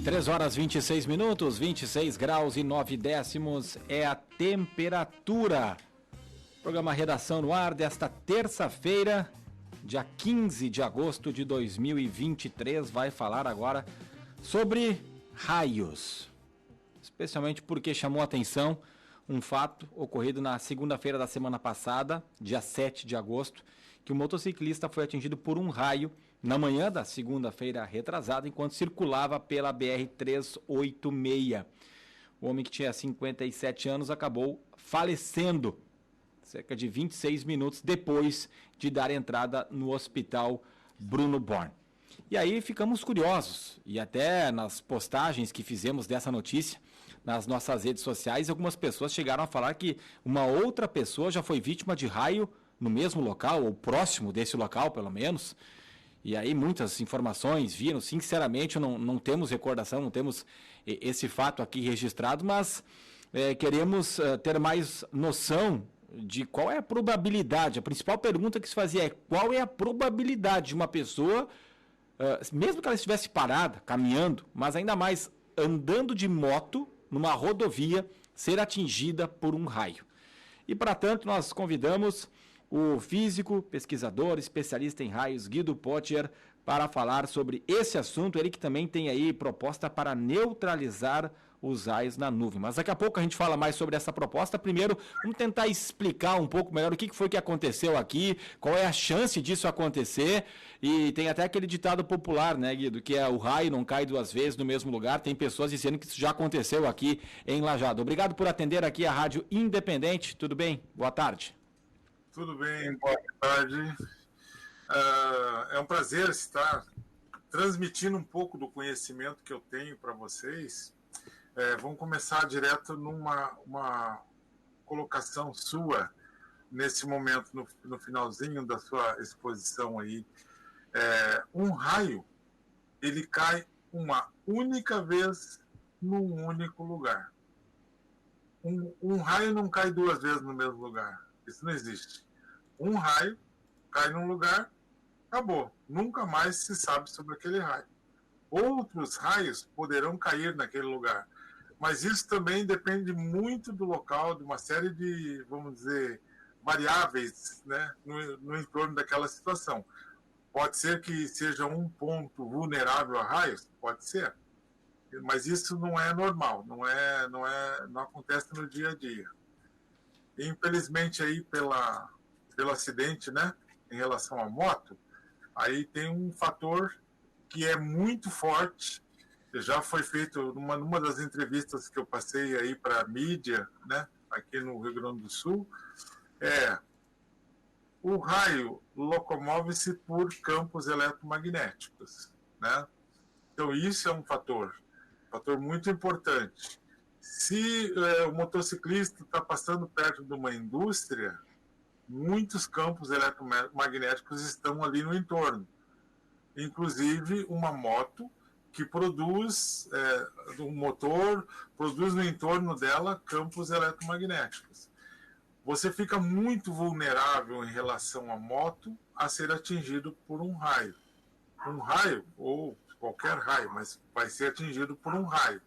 3 horas 26 minutos, 26 graus e 9 décimos é a temperatura. Programa Redação no ar desta terça-feira, dia 15 de agosto de 2023, vai falar agora sobre raios. Especialmente porque chamou a atenção um fato ocorrido na segunda-feira da semana passada, dia 7 de agosto, que o motociclista foi atingido por um raio na manhã da segunda-feira retrasada, enquanto circulava pela BR-386. O homem, que tinha 57 anos, acabou falecendo cerca de 26 minutos depois de dar entrada no hospital Bruno Born. E aí ficamos curiosos, e até nas postagens que fizemos dessa notícia nas nossas redes sociais, algumas pessoas chegaram a falar que uma outra pessoa já foi vítima de raio no mesmo local, ou próximo desse local, pelo menos. E aí muitas informações viram, sinceramente não temos recordação, não temos esse fato aqui registrado, mas queremos ter mais noção de qual é a probabilidade. A principal pergunta que se fazia é: qual é a probabilidade de uma pessoa, mesmo que ela estivesse parada, caminhando, mas ainda mais andando de moto numa rodovia, ser atingida por um raio? E para tanto nós convidamos o físico, pesquisador, especialista em raios, Guido Pottier, para falar sobre esse assunto. Ele que também tem aí proposta para neutralizar os raios na nuvem. Mas daqui a pouco a gente fala mais sobre essa proposta. Primeiro, vamos tentar explicar um pouco melhor o que foi que aconteceu aqui, qual é a chance disso acontecer. E tem até aquele ditado popular, né, Guido, que é: o raio não cai duas vezes no mesmo lugar. Tem pessoas dizendo que isso já aconteceu aqui em Lajeado. Obrigado por atender aqui a Rádio Independente. Tudo bem? Boa tarde. Tudo bem, boa tarde. É um prazer estar transmitindo um pouco do conhecimento que eu tenho para vocês. Vamos começar direto numa colocação sua, nesse momento, no finalzinho da sua exposição aí. Um raio, ele cai uma única vez num único lugar. Um raio não cai duas vezes no mesmo lugar. Isso não existe. Um raio cai num lugar, acabou. Nunca mais se sabe sobre aquele raio. Outros raios poderão cair naquele lugar, mas isso também depende muito do local, de uma série de, vamos dizer, variáveis, né, no entorno daquela situação. Pode ser que seja um ponto vulnerável a raios, pode ser, mas isso não é normal, não acontece no dia a dia. Infelizmente aí pelo acidente, né, em relação à moto, aí tem um fator que é muito forte. Já foi feito numa das entrevistas que eu passei aí para a mídia, né, aqui no Rio Grande do Sul, o raio locomove-se por campos eletromagnéticos, né? Então isso é um fator muito importante. Se o motociclista está passando perto de uma indústria, muitos campos eletromagnéticos estão ali no entorno. Inclusive uma moto que produz, um motor, produz no entorno dela campos eletromagnéticos. Você fica muito vulnerável em relação à moto a ser atingido por um raio. Um raio, ou qualquer raio, mas vai ser atingido por um raio.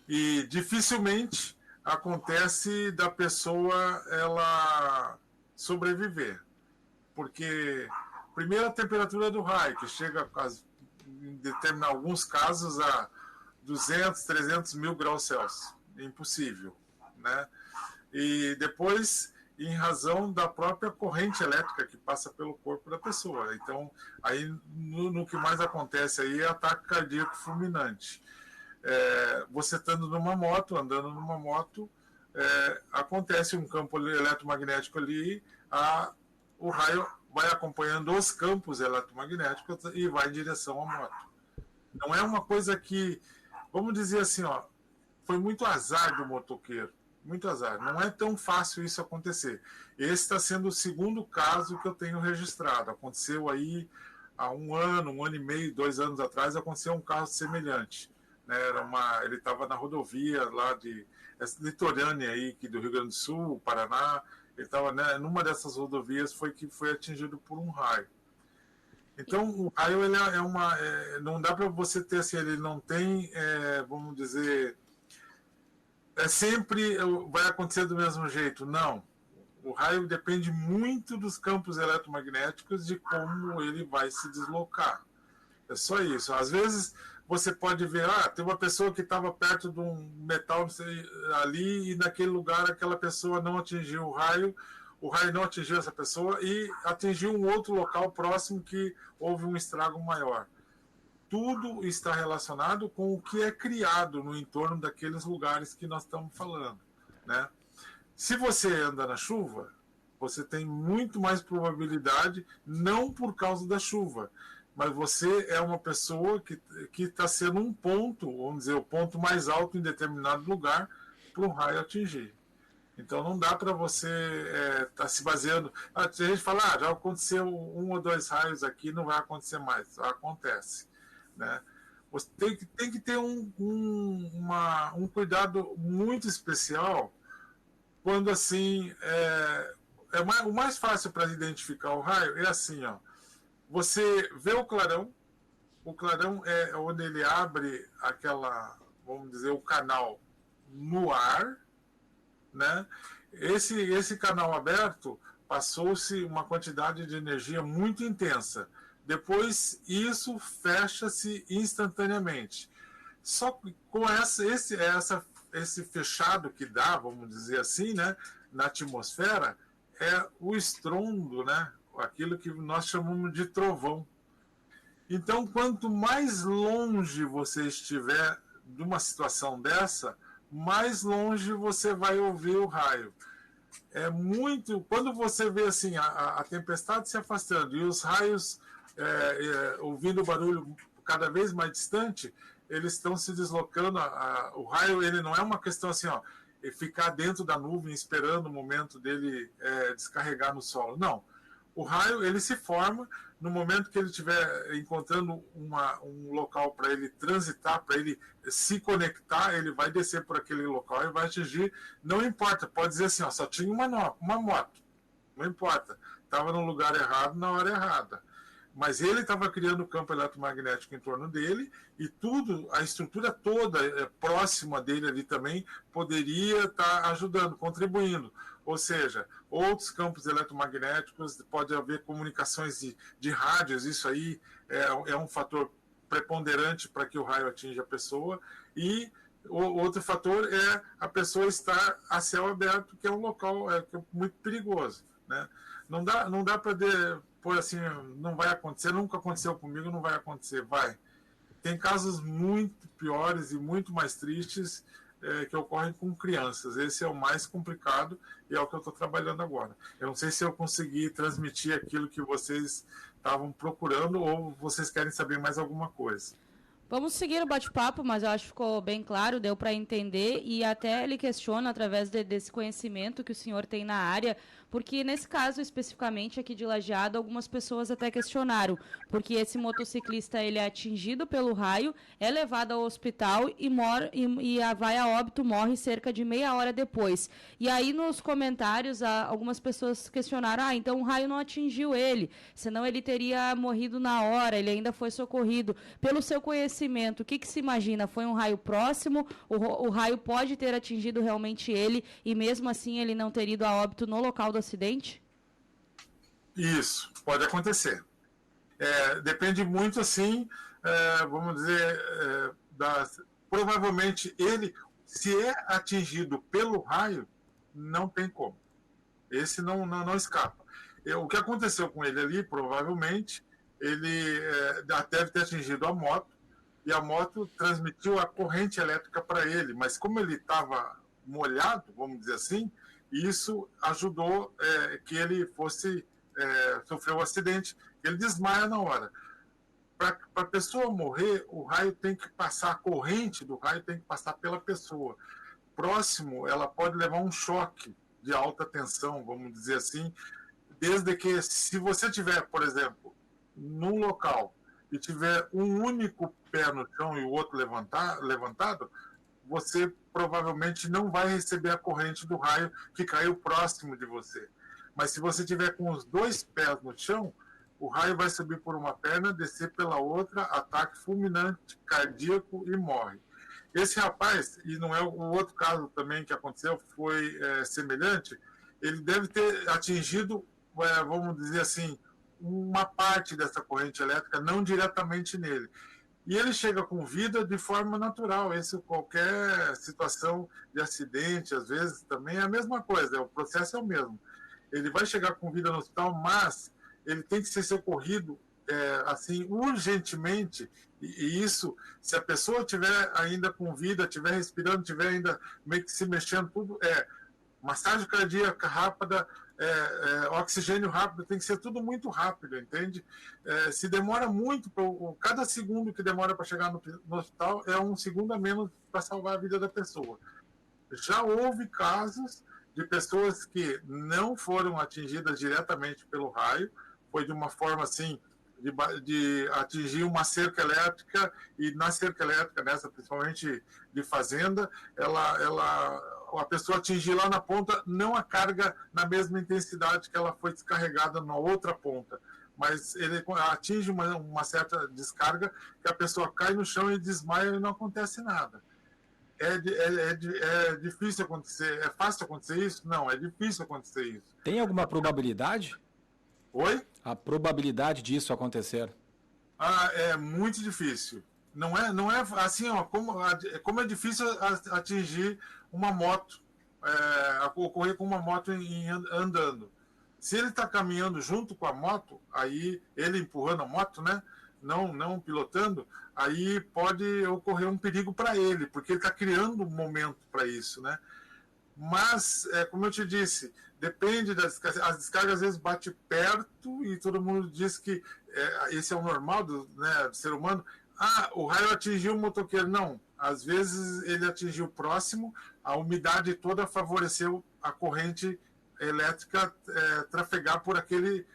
E dificilmente acontece da pessoa ela sobreviver, porque primeiro a temperatura do raio, que chega em alguns casos a 200, 300 mil graus Celsius, impossível, né? E depois, em razão da própria corrente elétrica que passa pelo corpo da pessoa. Então, aí no que mais acontece aí é ataque cardíaco fulminante. Você andando numa moto, acontece um campo eletromagnético ali, o raio vai acompanhando os campos eletromagnéticos e vai em direção à moto. Não é uma coisa que, vamos dizer assim, foi muito azar do motoqueiro, muito azar. Não é tão fácil isso acontecer. Esse está sendo o segundo caso que eu tenho registrado. Aconteceu aí há um ano e meio, 2 anos atrás, aconteceu um caso semelhante. Né, ele estava na rodovia lá litorânea aí, que do Rio Grande do Sul, Paraná. Ele estava, né, numa dessas rodovias, foi atingido por um raio. Então, o raio ele não dá para você ter assim, ele não tem, vamos dizer, sempre vai acontecer do mesmo jeito. Não. O raio depende muito dos campos eletromagnéticos de como ele vai se deslocar. É só isso. Às vezes você pode ver, tem uma pessoa que estava perto de um metal ali e naquele lugar aquela pessoa não atingiu o raio não atingiu essa pessoa e atingiu um outro local próximo que houve um estrago maior. Tudo está relacionado com o que é criado no entorno daqueles lugares que nós estamos falando, né? Se você anda na chuva, você tem muito mais probabilidade, não por causa da chuva, mas você é uma pessoa que está sendo um ponto, vamos dizer, o ponto mais alto em determinado lugar para um raio atingir. Então não dá para você estar se baseando. A gente fala, já aconteceu 1 ou 2 raios aqui, não vai acontecer mais. Acontece, né? Você tem que ter um cuidado muito especial quando assim o mais fácil para identificar o raio é assim, você vê o clarão é onde ele abre aquela, vamos dizer, o canal no ar, né? Esse canal aberto passou-se uma quantidade de energia muito intensa. Depois isso fecha-se instantaneamente. Só que com esse fechado que dá, vamos dizer assim, né, na atmosfera, é o estrondo, né, aquilo que nós chamamos de trovão. Então, quanto mais longe você estiver de uma situação dessa, mais longe você vai ouvir o raio. É muito. Quando você vê assim a tempestade se afastando e os raios ouvindo o barulho cada vez mais distante, eles estão se deslocando. O raio ele não é uma questão assim, ficar dentro da nuvem esperando o momento dele descarregar no solo. Não. O raio ele se forma no momento que ele estiver encontrando um local para ele transitar, para ele se conectar, ele vai descer por aquele local e vai atingir. Não importa, pode dizer assim, só tinha uma moto. Não importa. Estava no lugar errado, na hora errada. Mas ele estava criando o campo eletromagnético em torno dele e tudo, a estrutura toda próxima dele ali também poderia estar ajudando, contribuindo. Ou seja, outros campos eletromagnéticos, pode haver comunicações de rádios, isso aí é um fator preponderante para que o raio atinja a pessoa. E o outro fator é a pessoa estar a céu aberto, que é um local que é muito perigoso, né? Não dá para pôr assim, não vai acontecer, nunca aconteceu comigo, não vai acontecer, vai. Tem casos muito piores e muito mais tristes que ocorrem com crianças. Esse é o mais complicado e é o que eu estou trabalhando agora. Eu não sei se eu consegui transmitir aquilo que vocês estavam procurando ou vocês querem saber mais alguma coisa. Vamos seguir o bate-papo, mas eu acho que ficou bem claro, deu para entender, e até ele questiona através desse conhecimento que o senhor tem na área, porque nesse caso especificamente aqui de Lajeado, algumas pessoas até questionaram, porque esse motociclista ele é atingido pelo raio, é levado ao hospital e vai a óbito, morre cerca de meia hora depois. E aí nos comentários algumas pessoas questionaram, então o raio não atingiu ele, senão ele teria morrido na hora, ele ainda foi socorrido. Pelo seu conhecimento, o que se imagina? Foi um raio próximo? O raio pode ter atingido realmente ele e mesmo assim ele não ter ido a óbito no local do acidente? Isso, pode acontecer. Depende muito, assim, vamos dizer, provavelmente ele, se é atingido pelo raio, não tem como. Esse não escapa. O que aconteceu com ele ali, provavelmente, ele deve ter atingido a moto, e a moto transmitiu a corrente elétrica para ele, mas como ele estava molhado, vamos dizer assim, isso ajudou que ele fosse sofrer um acidente, ele desmaia na hora. Para a pessoa morrer, o raio tem que passar, a corrente do raio tem que passar pela pessoa. Próximo, ela pode levar um choque de alta tensão, vamos dizer assim, desde que, se você tiver, por exemplo, num local e tiver um único pé no chão e o outro levantado, você provavelmente não vai receber a corrente do raio que caiu próximo de você. Mas se você tiver com os 2 pés no chão, o raio vai subir por uma perna, descer pela outra, ataque fulminante, cardíaco e morre. Esse rapaz, e não é o outro caso também que aconteceu, foi semelhante, ele deve ter atingido, vamos dizer assim, uma parte dessa corrente elétrica, não diretamente nele. E ele chega com vida de forma natural. Isso, qualquer situação de acidente, às vezes, também é a mesma coisa, o processo é o mesmo. Ele vai chegar com vida no hospital, mas ele tem que ser socorrido assim, urgentemente, e isso, se a pessoa estiver ainda com vida, estiver respirando, estiver ainda meio que se mexendo, tudo massagem cardíaca rápida, oxigênio rápido, tem que ser tudo muito rápido, entende? Se demora muito, cada segundo que demora para chegar no hospital é um segundo a menos para salvar a vida da pessoa. Já houve casos de pessoas que não foram atingidas diretamente pelo raio, foi de uma forma assim, de atingir uma cerca elétrica, e na cerca elétrica, nessa principalmente de fazenda, a pessoa atingir lá na ponta, não a carga na mesma intensidade que ela foi descarregada na outra ponta, mas ele atinge uma certa descarga que a pessoa cai no chão e desmaia e não acontece nada. É difícil acontecer, é fácil acontecer isso? Não, é difícil acontecer isso. Tem alguma probabilidade? Oi? A probabilidade disso acontecer? É muito difícil. Não é assim, ó, como é difícil atingir uma moto, ocorrer com uma moto andando. Se ele está caminhando junto com a moto, aí ele empurrando a moto, né? Não pilotando, aí pode ocorrer um perigo para ele, porque ele está criando um momento para isso, né? Mas, como eu te disse, depende das descargas. As descargas às vezes bate perto e todo mundo diz que esse é o normal do ser humano. O raio atingiu o motoqueiro. Não, às vezes ele atingiu próximo, a umidade toda favoreceu a corrente elétrica trafegar por aquele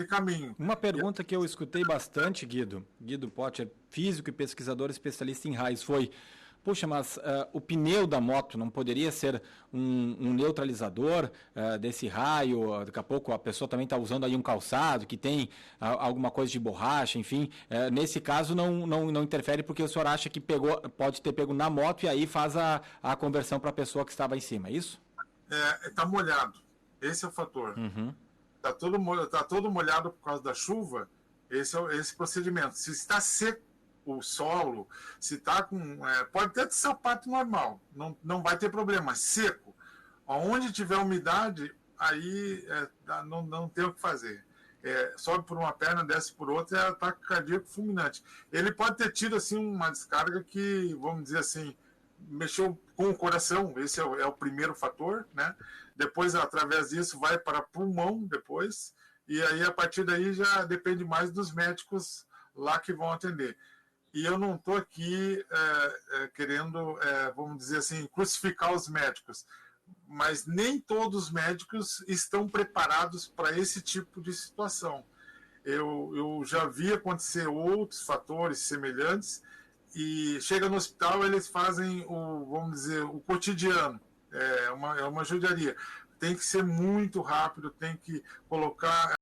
caminho. Uma pergunta que eu escutei bastante, Guido Potter, físico e pesquisador especialista em raios, foi: puxa, mas o pneu da moto não poderia ser um neutralizador desse raio? Daqui a pouco a pessoa também está usando aí um calçado que tem alguma coisa de borracha, enfim. Nesse caso não interfere, porque o senhor acha que pode ter pego na moto e aí faz a conversão para a pessoa que estava em cima, é isso? Está molhado. Esse é o fator. Uhum. Tá todo molhado por causa da chuva, esse procedimento. Se está seco o solo, se está com... pode até ter sapato normal, não vai ter problema. Seco, onde tiver umidade, aí não tem o que fazer. Sobe por uma perna, desce por outra, é ataque cardíaco fulminante. Ele pode ter tido assim, uma descarga que, vamos dizer assim, mexeu com o coração, esse é o primeiro fator, né? Depois, através disso, vai para pulmão depois, e aí a partir daí já depende mais dos médicos lá que vão atender. E eu não estou aqui querendo, vamos dizer assim, crucificar os médicos, mas nem todos os médicos estão preparados para esse tipo de situação. Eu já vi acontecer outros fatores semelhantes, e chega no hospital, eles fazem vamos dizer, o cotidiano. É uma judiaria. Tem que ser muito rápido, tem que colocar